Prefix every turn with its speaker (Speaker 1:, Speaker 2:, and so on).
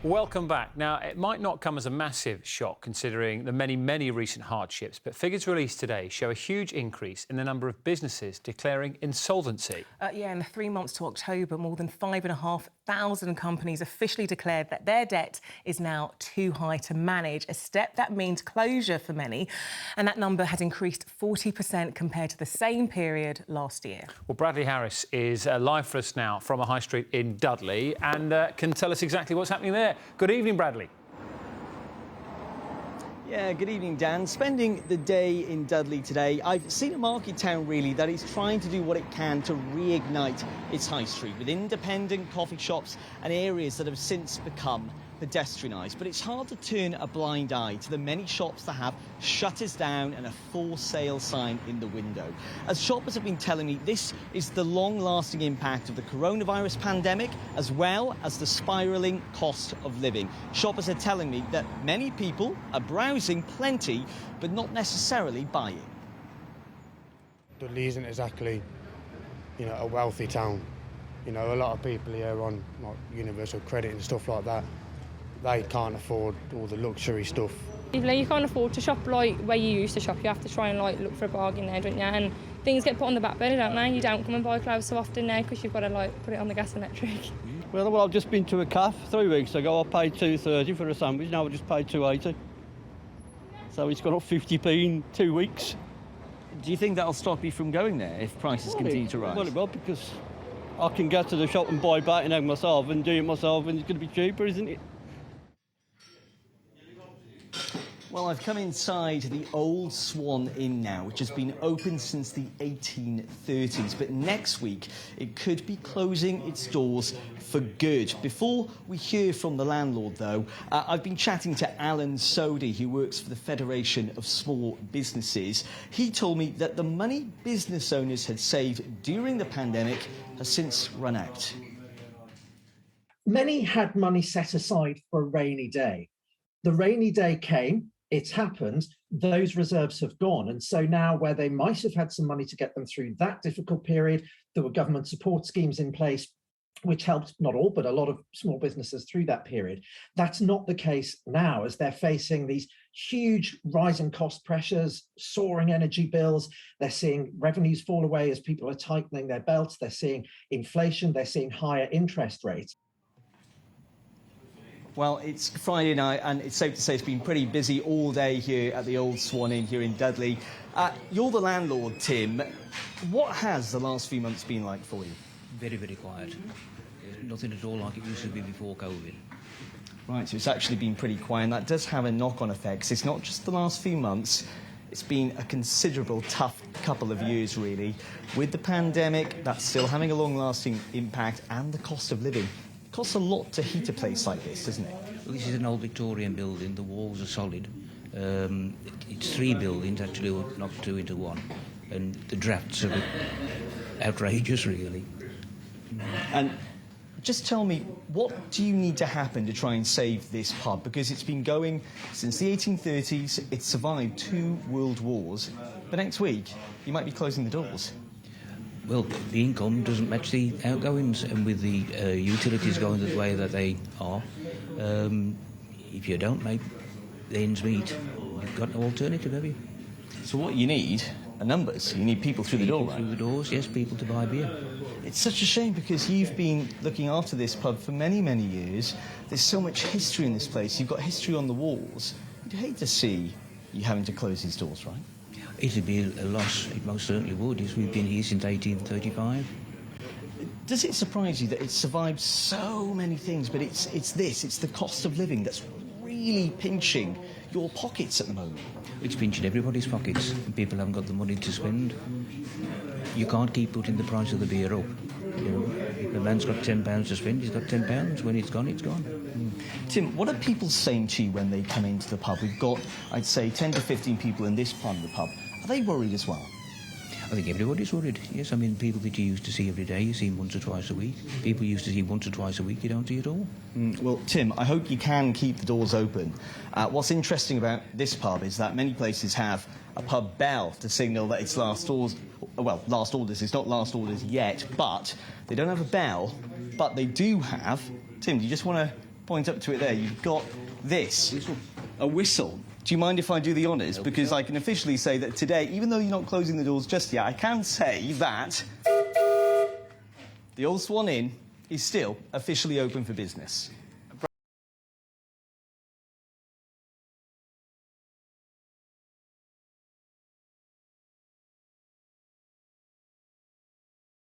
Speaker 1: Welcome back. Now, it might not come as a massive shock considering the many recent hardships, but figures released today show a huge increase in the number of businesses declaring insolvency.
Speaker 2: In the 3 months to October, more than 5,500 companies officially declared that their debt is now too high to manage, a step that means closure for many. And that number has increased 40% compared to the same period last year.
Speaker 1: Well, Bradley Harris is live for us now from a high street in Dudley and can tell us exactly what's happening there. Good evening, Bradley.
Speaker 3: Yeah, good evening, Dan. Spending the day in Dudley today, I've seen a market town, really, that is trying to do what it can to reignite its high street with independent coffee shops and areas that have since become pedestrianised. But it's hard to turn a blind eye to the many shops that have shutters down and a for sale sign in the window. As shoppers have been telling me, this is the long-lasting impact of the coronavirus pandemic, as well as the spiralling cost of living. Shoppers are telling me that many people are browsing plenty, but not necessarily buying.
Speaker 4: Dudley isn't exactly, a wealthy town. A lot of people here on like universal credit and stuff like that, they can't afford all the luxury stuff.
Speaker 5: You can't afford to shop like where you used to shop. You have to try and look for a bargain there, don't you? And things get put on the back burner, don't they? You don't come and buy clothes so often now because you've got to put it on the gas and electric.
Speaker 6: Well, I've just been to a cafe 3 weeks ago. I paid $2.30 for a sandwich. Now I just paid $2.80. So it's gone up 50p in 2 weeks.
Speaker 3: Do you think that'll stop you from going there if prices continue to rise?
Speaker 6: Well, it will, because I can go to the shop and buy back and egg myself and do it myself, and it's going to be cheaper, isn't it?
Speaker 3: Well, I've come inside the Old Swan Inn now, which has been open since the 1830s. But next week, it could be closing its doors for good. Before we hear from the landlord, though, I've been chatting to Alan Sodhi, who works for the Federation of Small Businesses. He told me that the money business owners had saved during the pandemic has since run out.
Speaker 7: Many had money set aside for a rainy day. The rainy day came. It's happened, those reserves have gone. And so now where they might have had some money to get them through that difficult period, there were government support schemes in place, which helped not all, but a lot of small businesses through that period. That's not the case now, as they're facing these huge rising cost pressures, soaring energy bills. They're seeing revenues fall away as people are tightening their belts. They're seeing inflation. They're seeing higher interest rates.
Speaker 3: Well, it's Friday night, and it's safe to say it's been pretty busy all day here at the Old Swan Inn here in Dudley. You're the landlord, Tim. What has the last few months been like for you?
Speaker 8: Very quiet. Nothing at all like it used to be before COVID.
Speaker 3: Right, so it's actually been pretty quiet, and that does have a knock-on effect. It's not just the last few months. It's been a considerable, tough couple of years, really. With the pandemic, that's still having a long-lasting impact, and the cost of living. Costs a lot to heat a place like this, doesn't it?
Speaker 8: Well, this is an old Victorian building. The walls are solid. It's 3 buildings, actually, knocked 2 into 1. And the drafts are outrageous, really.
Speaker 3: And just tell me, what do you need to happen to try and save this pub? Because it's been going since the 1830s. It's survived 2 world wars. But next week, you might be closing the doors.
Speaker 8: Well, the income doesn't match the outgoings, and with the utilities going the way that they are, if you don't make the ends meet, you've got no alternative, have you?
Speaker 3: So what you need are numbers. You need people through the door, right?
Speaker 8: Through the doors, yes, people to buy beer.
Speaker 3: It's such a shame, because you've been looking after this pub for many years. There's so much history in this place. You've got history on the walls. You'd hate to see you having to close these doors, right?
Speaker 8: It'd be a loss, it most certainly would. We've been here since 1835.
Speaker 3: Does it surprise you that it's survived so many things, but it's the cost of living that's really pinching your pockets at the moment?
Speaker 8: It's pinching everybody's pockets, and people haven't got the money to spend. You can't keep putting the price of the beer up. If a man's got £10 to spend, he's got £10. When it's gone, it's gone.
Speaker 3: Tim, what are people saying to you when they come into the pub? We've got, I'd say, 10 to 15 people in this part of the pub. Are they worried as well?
Speaker 8: I think everybody's worried, yes. I mean, people that you used to see every day, you see them once or twice a week. People you used to see once or twice a week, you don't see at all.
Speaker 3: Well, Tim, I hope you can keep the doors open. What's interesting about this pub is that many places have a pub bell to signal that it's last orders. Well, last orders. It's not last orders yet, but they don't have a bell. But they do have... Tim, do you just want to point up to it there, you've got this, a whistle. Do you mind if I do the honours? Because I can officially say that today, even though you're not closing the doors just yet, I can say that the Old Swan Inn is still officially open for business.